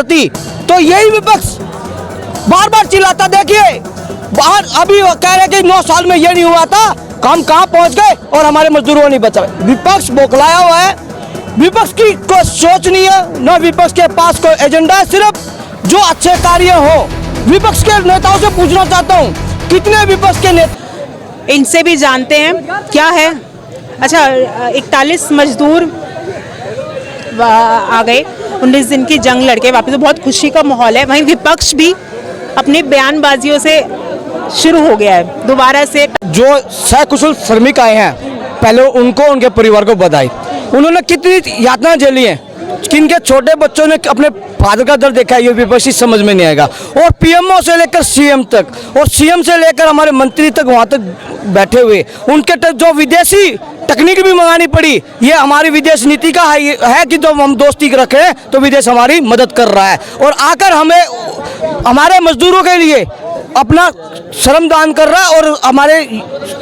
तो यही विपक्ष बार बार चिल्लाता। देखिए बाहर अभी वो कह रहे कि 9 साल में ये नहीं हुआ था, हम कहाँ पहुंच गए और हमारे मजदूरों नहीं बचा। विपक्ष बौखलाया हुआ है, विपक्ष की कोई सोच नहीं है, न विपक्ष के पास कोई एजेंडा है, सिर्फ जो अच्छे कार्य हो। विपक्ष के नेताओं से पूछना चाहता हूँ, कितने विपक्ष के नेता इनसे भी जानते हैं क्या है। अच्छा, 41 मजदूर आ गए, 19 दिन की जंग लड़के वापस, तो बहुत खुशी का माहौल है। वहीं विपक्ष भी अपनी बयानबाजियों से शुरू हो गया है दोबारा से। जो सकुशल श्रमिक आए हैं, पहले उनको, उनके परिवार को बधाई। उन्होंने कितनी यातना झेली है, किनके छोटे बच्चों ने अपने फादर का दर्द देखा है, ये विपक्षी समझ में नहीं आएगा। और पीएमओ से लेकर सीएम तक, और सीएम से लेकर हमारे मंत्री तक वहाँ तक बैठे हुए, उनके तक जो विदेशी तकनीक भी मंगानी पड़ी, ये हमारी विदेश नीति का है कि जो हम दोस्ती रखें तो विदेश हमारी मदद कर रहा है। और आकर हमें हमारे मजदूरों के लिए अपना श्रमदान कर रहा है और हमारे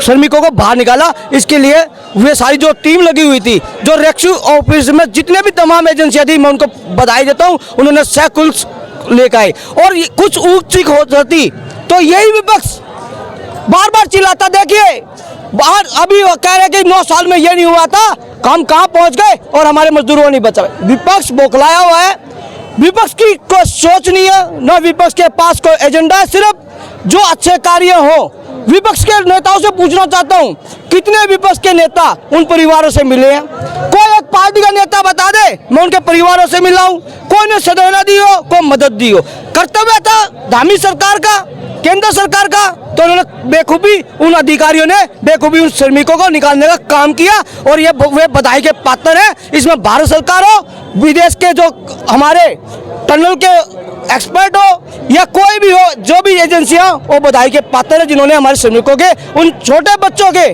श्रमिकों को बाहर निकाला। इसके लिए वे सारी जो टीम लगी हुई थी, जो रेस्क्यू ऑफिस में जितने भी तमाम एजेंसियां थी, मैं उनको बधाई देता हूं। उन्होंने सैकुल्स लेकर आए और कुछ ऊँच चीख हो जाती तो यही विपक्ष बार बार चिल्लाता। देखिए बाहर अभी वो कह रहे कि 9 साल में ये नहीं हुआ था, हम कहाँ पहुंच गए और हमारे मजदूरों नहीं बचा। विपक्ष बौखलाया हुआ है, विपक्ष की कोई सोच नहीं है, न विपक्ष के पास कोई एजेंडा है, सिर्फ जो अच्छे कार्य हो। विपक्ष के नेताओं से पूछना चाहता हूं, कितने विपक्ष के नेता उन परिवारों से मिले हैं? कोई एक पार्टी का नेता बता दे, मैं उनके परिवारों से मिला हूं। कोई ने सदैना दी हो, कोई मदद दी हो। कर्तव्य था धामी सरकार का, केंद्र सरकार का, तो उन्होंने बेखूबी, उन अधिकारियों ने बेखूबी उन श्रमिकों को निकालने का काम किया और ये वे बधाई के पात्र हैं। इसमें भारत सरकार हो, विदेश के जो हमारे टनल के एक्सपर्ट हो या कोई भी हो, जो भी एजेंसियां, वो बधाई के पात्र है जिन्होंने हमारे श्रमिकों के, उन छोटे बच्चों के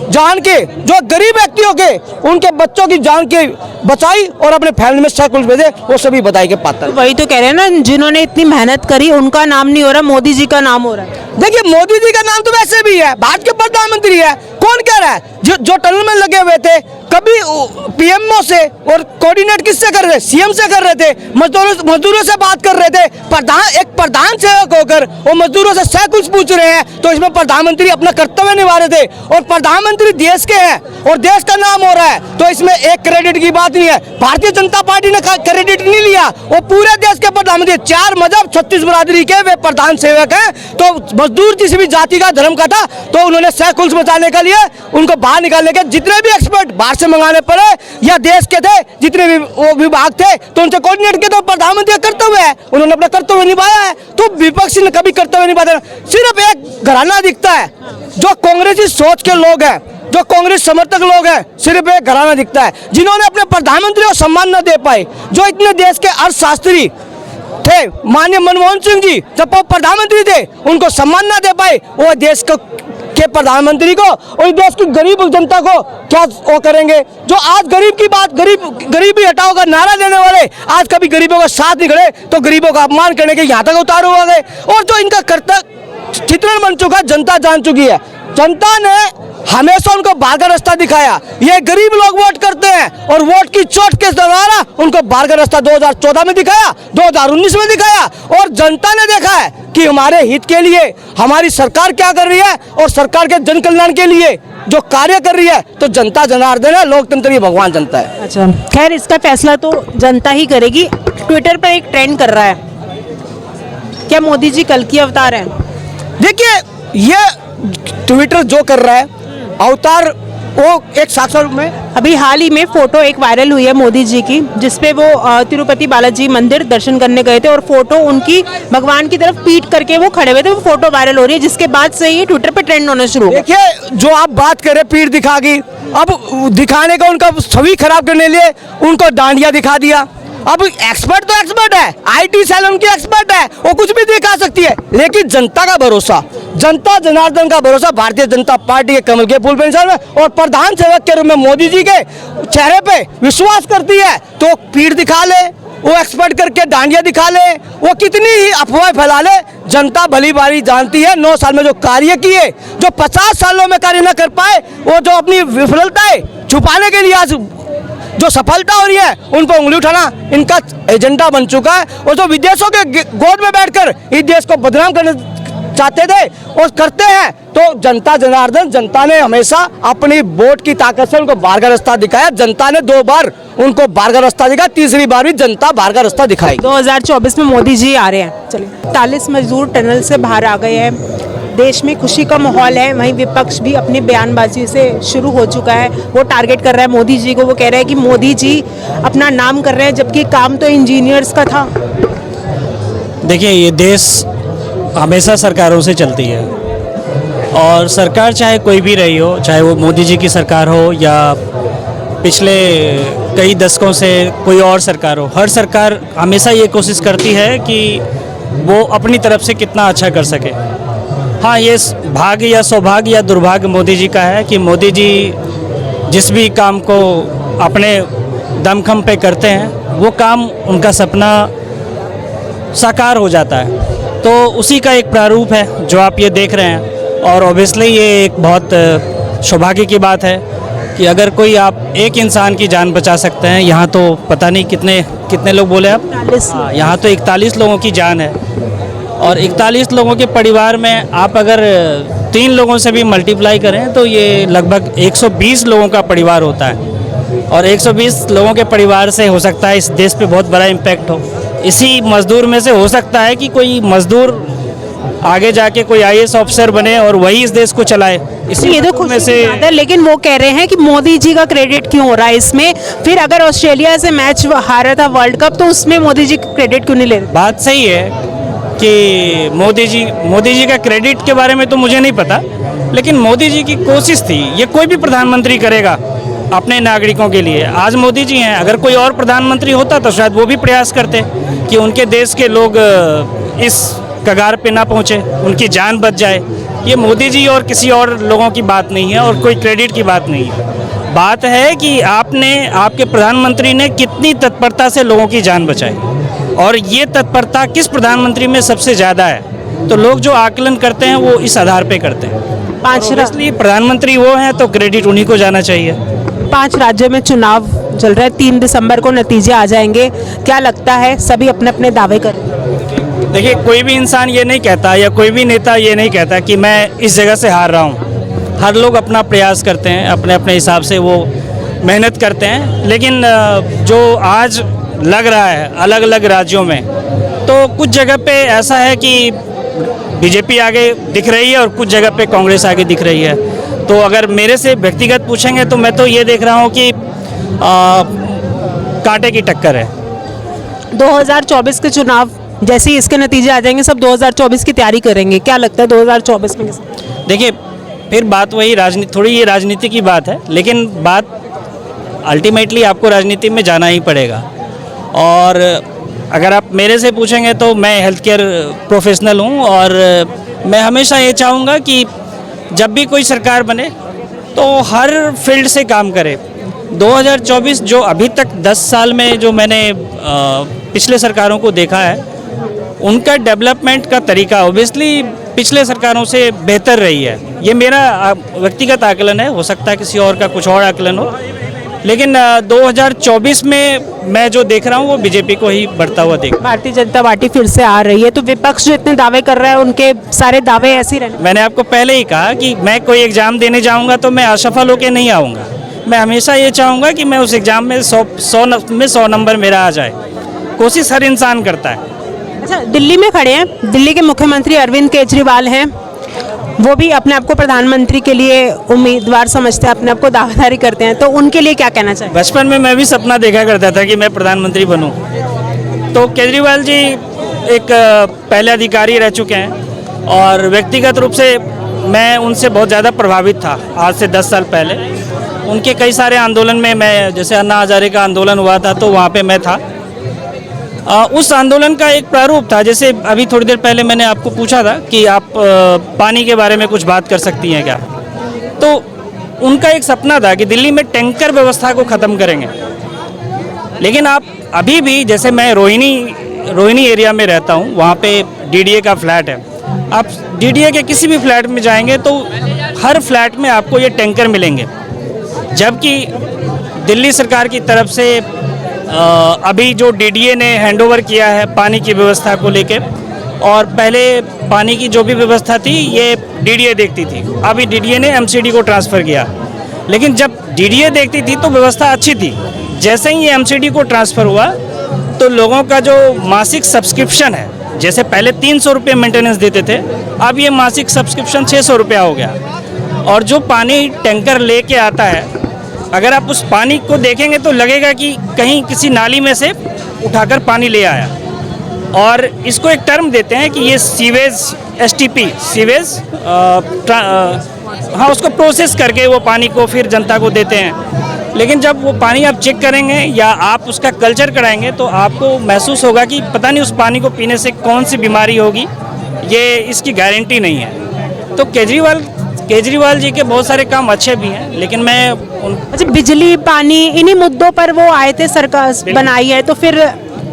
जान के, जो गरीब व्यक्तियों के, उनके बच्चों की जान के बचाई और अपने फैमिली में सैकुल भेजे, वो सभी बधाई के पात्र। वही तो कह रहे हैं ना, जिन्होंने इतनी मेहनत करी उनका नाम नहीं हो रहा, मोदी जी का नाम हो रहा है। देखिए मोदी जी का नाम तो वैसे भी है, भारत के प्रधानमंत्री है। कौन कह रहा है? जो टनल में लगे हुए थे, कभी पीएमओ से, और कोऑर्डिनेट किससे कर रहे थे? सीएम से कर रहे थे। मजदूरों से बात कर रहे थे। एक प्रधान सेवक होकर वो मजदूरों से सैकुल्स पूछ रहे हैं, तो इसमें प्रधानमंत्री अपना कर्तव्य निभा रहे थे। और प्रधानमंत्री देश के हैं और देश का नाम हो रहा है, तो इसमें एक क्रेडिट की बात नहीं है। भारतीय जनता पार्टी ने क्रेडिट नहीं लिया, वो पूरे देश के प्रधानमंत्री, 4 मजहब 36 बिरादरी के वे प्रधान सेवक हैं। तो मजदूर जिस भी जाति का, धर्म का था, तो उन्होंने सैकुल्स बचाने के लिए उनको बाहर निकालने के जितने भी एक्सपर्ट बाहर से मंगाने पड़े या देश के थे, जितने भी वो विभाग थे, तो उनसे कोऑर्डिनेट किया। तो प्रधानमंत्री का कर्तव्य है, उन्होंने अपना कर्तव्य निभाया है। तो विपक्ष ने कभी कर्तव्य निभाया। सिर्फ एक घराना दिखता है, जो कांग्रेसी सोच के लोग हैं, जो कांग्रेस समर्थक लोग हैं, सिर्फ एक घराना दिखता है, जिन्होंने अपने प्रधानमंत्री को सम्मान न दे पाए। जो इतने देश के अर्थशास्त्री थे, माननीय मनमोहन सिंह जी, जब वो प्रधानमंत्री थे, उनको सम्मान न दे पाए, वो देश के प्रधानमंत्री को और देश की गरीब जनता को क्या वो करेंगे? जो आज गरीब की बात, गरीबी हटाओ का नारा देने वाले, आज कभी गरीबों का साथ नहीं खड़े, तो गरीबों का अपमान करने के यहाँ तक उतारू हो गए। और जो इनका कर्तव्य चित्रण बन चुका, जनता जान चुकी है। जनता ने हमेशा उनको बाहर का रास्ता दिखाया। ये गरीब लोग वोट करते हैं और वोट की चोट के द्वारा उनको बाहर का रास्ता 2014 में दिखाया, 2019 में दिखाया। और जनता ने देखा है कि हमारे हित के लिए हमारी सरकार क्या कर रही है और सरकार के जन कल्याण के लिए जो कार्य कर रही है। तो जनता जनार्दन है, लोकतंत्र की भगवान जनता है। अच्छा, खैर इसका फैसला तो जनता ही करेगी। ट्विटर पर एक ट्रेंड कर रहा है, क्या मोदी जी कल की अवतार हैं? देखिए ये ट्विटर जो कर रहा है अवतार, वो एक साक्षर में अभी हाल ही में फोटो एक वायरल हुई है मोदी जी की, जिसपे वो तिरुपति बालाजी मंदिर दर्शन करने गए थे और फोटो उनकी भगवान की तरफ पीट करके वो खड़े हुए थे। वो फोटो वायरल हो रही है, जिसके बाद से ये ट्विटर पे ट्रेंड होना शुरू। देखिए जो आप बात करें पीठ दिखा गई, अब दिखाने का उनका छवि खराब करने लिए उनको डांडिया दिखा दिया। अब एक्सपर्ट तो एक्सपर्ट है, आईटी सेल उनकी एक्सपर्ट है, वो कुछ भी दिखा सकती है। लेकिन जनता का भरोसा, जनता जनार्दन का भरोसा भारतीय जनता पार्टी के कमल के फूल पे में और प्रधान सेवक के रूप में मोदी जी के चेहरे पे विश्वास करती है। तो पीठ दिखा ले, वो एक्सपर्ट करके डांडिया दिखा ले, वो कितनी ही अफवाह फैला ले, जनता भली भांति जानती है। 9 साल में जो कार्य किए, जो 50 सालों में कार्य न कर पाए, वो जो अपनी विफलताएं छुपाने के लिए आज जो सफलता हो रही है उन पर उंगली उठाना इनका एजेंडा बन चुका है। और जो विदेशों के गोद में बैठकर इस देश को बदनाम करना चाहते थे और करते हैं, तो जनता जनार्दन, जनता ने हमेशा अपनी वोट की ताकत से उनको बाहर का रास्ता दिखाया। जनता ने 2 बार उनको बाहर का रास्ता दिखाया, तीसरी बार भी जनता बाहर का रास्ता दिखाएगी। 2024 में मोदी जी आ रहे हैं। चलिए, 40 मजदूर टनल से बाहर आ गए हैं। देश में खुशी का माहौल है, वहीं विपक्ष भी अपनी बयानबाजी से शुरू हो चुका है। वो टारगेट कर रहा है मोदी जी को। वो कह रहे हैं कि मोदी जी अपना नाम कर रहे हैं, जबकि काम तो इंजीनियर्स का था। देखिए, ये देश हमेशा सरकारों से चलती है और सरकार चाहे कोई भी रही हो, चाहे वो मोदी जी की सरकार हो या पिछले कई दशकों से कोई और सरकार हो, हर सरकार हमेशा ये कोशिश करती है कि वो अपनी तरफ से कितना अच्छा कर सके। हाँ, ये भाग्य या सौभाग्य या दुर्भाग्य मोदी जी का है कि मोदी जी जिस भी काम को अपने दमखम पे करते हैं, वो काम उनका सपना साकार हो जाता है। तो उसी का एक प्रारूप है जो आप ये देख रहे हैं। और ऑब्वियसली ये एक बहुत सौभाग्य की बात है कि अगर कोई आप एक इंसान की जान बचा सकते हैं। यहाँ तो पता नहीं कितने लोग बोले आप, 41 हाँ, यहाँ तो 41 लोगों की जान है। और 41 लोगों के परिवार में आप अगर 3 लोगों से भी मल्टीप्लाई करें तो ये लगभग 120 लोगों का परिवार होता है। और 120 लोगों के परिवार से हो सकता है इस देश पे बहुत बड़ा इम्पैक्ट हो। इसी मजदूर में से हो सकता है कि कोई मजदूर आगे जाके कोई IAS ऑफिसर बने और वही इस देश को चलाए। इसी ये तो मजदूर खुशी की बात है, लेकिन वो कह रहे हैं कि मोदी जी का क्रेडिट क्यों हो रहा है इसमें। फिर अगर ऑस्ट्रेलिया से मैच हारा था वर्ल्ड कप, तो उसमें मोदी जी क्रेडिट क्यों नहीं ले रहे? बात सही है कि मोदी जी का क्रेडिट के बारे में तो मुझे नहीं पता, लेकिन मोदी जी की कोशिश थी। ये कोई भी प्रधानमंत्री करेगा अपने नागरिकों के लिए। आज मोदी जी हैं, अगर कोई और प्रधानमंत्री होता तो शायद वो भी प्रयास करते कि उनके देश के लोग इस कगार पे ना पहुँचे, उनकी जान बच जाए। ये मोदी जी और किसी और लोगों की बात नहीं है और कोई क्रेडिट की बात नहीं है। बात है कि आपके प्रधानमंत्री ने कितनी तत्परता से लोगों की जान बचाई और ये तत्परता किस प्रधानमंत्री में सबसे ज़्यादा है। तो लोग जो आकलन करते हैं वो इस आधार पे करते हैं। 5 इसलिए प्रधानमंत्री वो हैं तो क्रेडिट उन्हीं को जाना चाहिए। 5 राज्यों में चुनाव चल रहा है, 3 दिसंबर को नतीजे आ जाएंगे। क्या लगता है सभी अपने अपने दावे करें? देखिए, कोई भी इंसान ये नहीं कहता या कोई भी नेता ये नहीं कहता कि मैं इस जगह से हार रहा हूँ। हर लोग अपना प्रयास करते हैं, अपने अपने हिसाब से वो मेहनत करते हैं। लेकिन जो आज लग रहा है अलग अलग राज्यों में, तो कुछ जगह पे ऐसा है कि बीजेपी आगे दिख रही है और कुछ जगह पे कांग्रेस आगे दिख रही है। तो अगर मेरे से व्यक्तिगत पूछेंगे तो मैं तो ये देख रहा हूँ कि कांटे की टक्कर है। 2024 के चुनाव जैसे ही इसके नतीजे आ जाएंगे, सब 2024 की तैयारी करेंगे। क्या लगता है 2024 में? देखिए, फिर बात वही राजनीति, थोड़ी ये राजनीति की बात है, लेकिन बात अल्टीमेटली आपको राजनीति में जाना ही पड़ेगा। और अगर आप मेरे से पूछेंगे तो मैं हेल्थ केयर प्रोफेशनल हूँ और मैं हमेशा ये चाहूँगा कि जब भी कोई सरकार बने तो हर फील्ड से काम करे। 2024 जो अभी तक 10 साल में जो मैंने पिछले सरकारों को देखा है, उनका डेवलपमेंट का तरीका ऑब्वियसली पिछले सरकारों से बेहतर रही है। ये मेरा व्यक्तिगत आकलन है, हो सकता है किसी और का कुछ और आकलन हो, लेकिन 2024 में मैं जो देख रहा हूँ वो बीजेपी को ही बढ़ता हुआ देख। भारतीय जनता पार्टी फिर से आ रही है, तो विपक्ष जो इतने दावे कर रहा है उनके सारे दावे ऐसे ही रहने? मैंने आपको पहले ही कहा कि मैं कोई एग्ज़ाम देने जाऊँगा तो मैं असफल होकर नहीं आऊँगा। मैं हमेशा ये चाहूँगा कि मैं उस एग्ज़ाम में 100 नंबर मेरा आ जाए। कोशिश हर इंसान करता है। अच्छा, दिल्ली में खड़े हैं, दिल्ली के मुख्यमंत्री अरविंद केजरीवाल हैं। वो भी अपने आप को प्रधानमंत्री के लिए उम्मीदवार समझते हैं, अपने आप को दावेदारी करते हैं, तो उनके लिए क्या कहना चाहिए? बचपन में मैं भी सपना देखा करता था कि मैं प्रधानमंत्री बनूं। तो केजरीवाल जी एक पहले अधिकारी रह चुके हैं और व्यक्तिगत रूप से मैं उनसे बहुत ज़्यादा प्रभावित था। आज से 10 साल पहले उनके कई सारे आंदोलन में मैं, जैसे अन्ना हजारे का आंदोलन हुआ था तो वहाँ पे मैं था। उस आंदोलन का एक प्रारूप था, जैसे अभी थोड़ी देर पहले मैंने आपको पूछा था कि आप पानी के बारे में कुछ बात कर सकती हैं क्या। तो उनका एक सपना था कि दिल्ली में टैंकर व्यवस्था को ख़त्म करेंगे। लेकिन आप अभी भी, जैसे मैं रोहिणी एरिया में रहता हूँ, वहाँ पे DDA का फ्लैट है। आप DDA के किसी भी फ्लैट में जाएंगे तो हर फ्लैट में आपको ये टैंकर मिलेंगे, जबकि दिल्ली सरकार की तरफ से अभी जो डीडीए ने हैंडओवर किया है पानी की व्यवस्था को लेके, और पहले पानी की जो भी व्यवस्था थी ये डीडीए देखती थी, अभी डीडीए ने एमसीडी को ट्रांसफ़र किया। लेकिन जब डीडीए देखती थी तो व्यवस्था अच्छी थी, जैसे ही ये एमसीडी को ट्रांसफ़र हुआ तो लोगों का जो मासिक सब्सक्रिप्शन है, जैसे पहले 300 रुपये मेंटेनेंस देते थे, अब ये मासिक सब्सक्रिप्शन 600 रुपया हो गया। और जो पानी टैंकर लेके आता है, अगर आप उस पानी को देखेंगे तो लगेगा कि कहीं किसी नाली में से उठाकर पानी ले आया। और इसको एक टर्म देते हैं कि ये सीवेज एसटीपी सीवेज हाँ, उसको प्रोसेस करके वो पानी को फिर जनता को देते हैं। लेकिन जब वो पानी आप चेक करेंगे या आप उसका कल्चर कराएंगे तो आपको महसूस होगा कि पता नहीं उस पानी को पीने से कौन सी बीमारी होगी, ये इसकी गारंटी नहीं है। तो केजरीवाल जी के बहुत सारे काम अच्छे भी हैं, लेकिन मैं अच्छा, बिजली पानी इन्हीं मुद्दों पर वो आए थे, सरकार बनाई है, तो फिर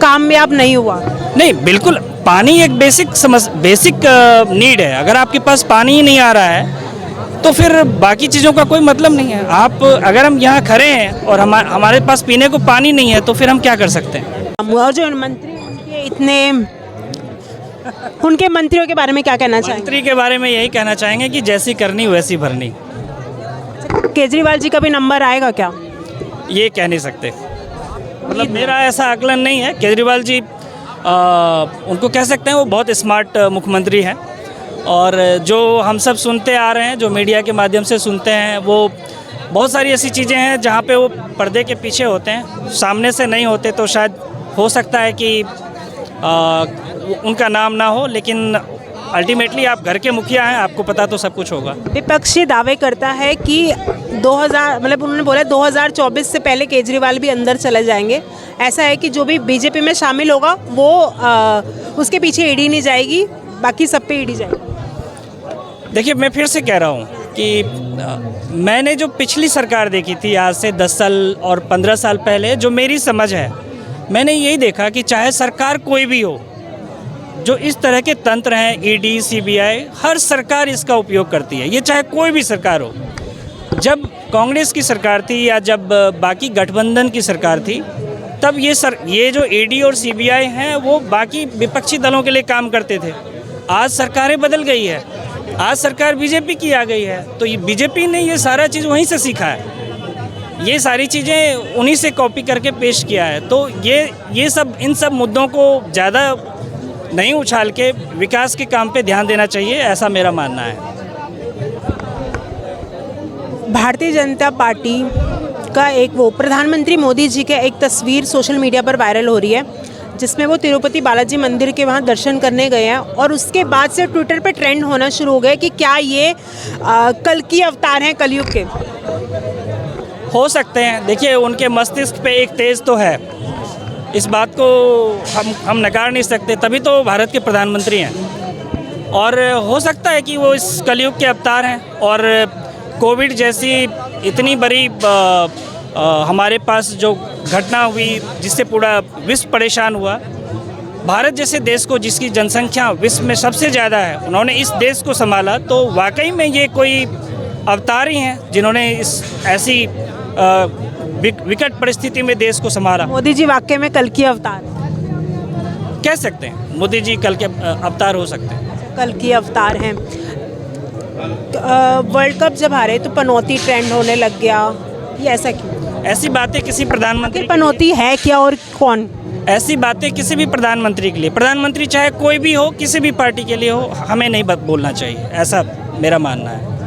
कामयाब नहीं हुआ। नहीं, बिल्कुल पानी एक बेसिक नीड है। अगर आपके पास पानी ही नहीं आ रहा है तो फिर बाकी चीज़ों का कोई मतलब नहीं है। आप अगर हम यहाँ खड़े हैं और हमारे पास पीने को पानी नहीं है तो फिर हम क्या कर सकते हैं। और जो मंत्री उनके मंत्रियों के बारे में क्या कहना चाहेंगे? मंत्री के बारे में यही कहना चाहेंगे कि जैसी करनी वैसी भरनी। केजरीवाल जी का भी नंबर आएगा क्या? ये कह नहीं सकते, मतलब मेरा ऐसा आकलन नहीं है। केजरीवाल जी उनको कह सकते हैं वो बहुत स्मार्ट मुख्यमंत्री हैं, और जो हम सब सुनते आ रहे हैं, जो मीडिया के माध्यम से सुनते हैं, वो बहुत सारी ऐसी चीज़ें हैं जहाँ पे वो पर्दे के पीछे होते हैं, सामने से नहीं होते। तो शायद हो सकता है कि उनका नाम ना हो, लेकिन अल्टीमेटली आप घर के मुखिया हैं, आपको पता तो सब कुछ होगा। विपक्षी दावे करता है कि 2000 मतलब उन्होंने बोला 2024 से पहले केजरीवाल भी अंदर चले जाएंगे। ऐसा है कि जो भी बीजेपी में शामिल होगा वो उसके पीछे ईडी नहीं जाएगी, बाकी सब पे ईडी जाएगी। देखिए, मैं फिर से कह रहा हूँ कि मैंने जो पिछली सरकार देखी थी आज से 10 साल और 15 साल पहले, जो मेरी समझ है, मैंने यही देखा कि चाहे सरकार कोई भी हो, जो इस तरह के तंत्र हैं ईडी सीबीआई, हर सरकार इसका उपयोग करती है, ये चाहे कोई भी सरकार हो। जब कांग्रेस की सरकार थी या जब बाकी गठबंधन की सरकार थी, तब ये जो ईडी और सीबीआई हैं वो बाकी विपक्षी दलों के लिए काम करते थे। आज सरकारें बदल गई है, आज सरकार बीजेपी की आ गई है, तो ये बीजेपी ने ये सारा चीज़ वहीं से सीखा है, ये सारी चीज़ें उन्हीं से कॉपी करके पेश किया है। तो ये सब इन सब मुद्दों को ज़्यादा नहीं उछाल के विकास के काम पे ध्यान देना चाहिए, ऐसा मेरा मानना है। भारतीय जनता पार्टी का एक प्रधानमंत्री मोदी जी का एक तस्वीर सोशल मीडिया पर वायरल हो रही है, जिसमें वो तिरुपति बालाजी मंदिर के वहाँ दर्शन करने गए हैं, और उसके बाद से ट्विटर पे ट्रेंड होना शुरू हो गया कि क्या ये कल की अवतार हैं, कलयुग के। हो सकते हैं, देखिए उनके मस्तिष्क पे एक तेज तो है, इस बात को हम नकार नहीं सकते, तभी तो भारत के प्रधानमंत्री हैं। और हो सकता है कि वो इस कलयुग के अवतार हैं, और कोविड जैसी इतनी बड़ी हमारे पास जो घटना हुई जिससे पूरा विश्व परेशान हुआ, भारत जैसे देश को, जिसकी जनसंख्या विश्व में सबसे ज़्यादा है, उन्होंने इस देश को संभाला, तो वाकई में ये कोई अवतार ही हैं जिन्होंने इस ऐसी विकट परिस्थिति में देश को संभाला। मोदी जी वाकई में कल की अवतार कह सकते हैं, मोदी जी कल के अवतार हो सकते हैं, कल की अवतार हैं। वर्ल्ड कप जब हारे तो पनौती ट्रेंड होने लग गया, ये ऐसा क्यों? ऐसी बातें किसी प्रधानमंत्री, पनौती है क्या और कौन? ऐसी बातें किसी भी प्रधानमंत्री के लिए, प्रधानमंत्री चाहे कोई भी हो, किसी भी पार्टी के लिए हो, हमें नहीं बोलना चाहिए, ऐसा मेरा मानना है।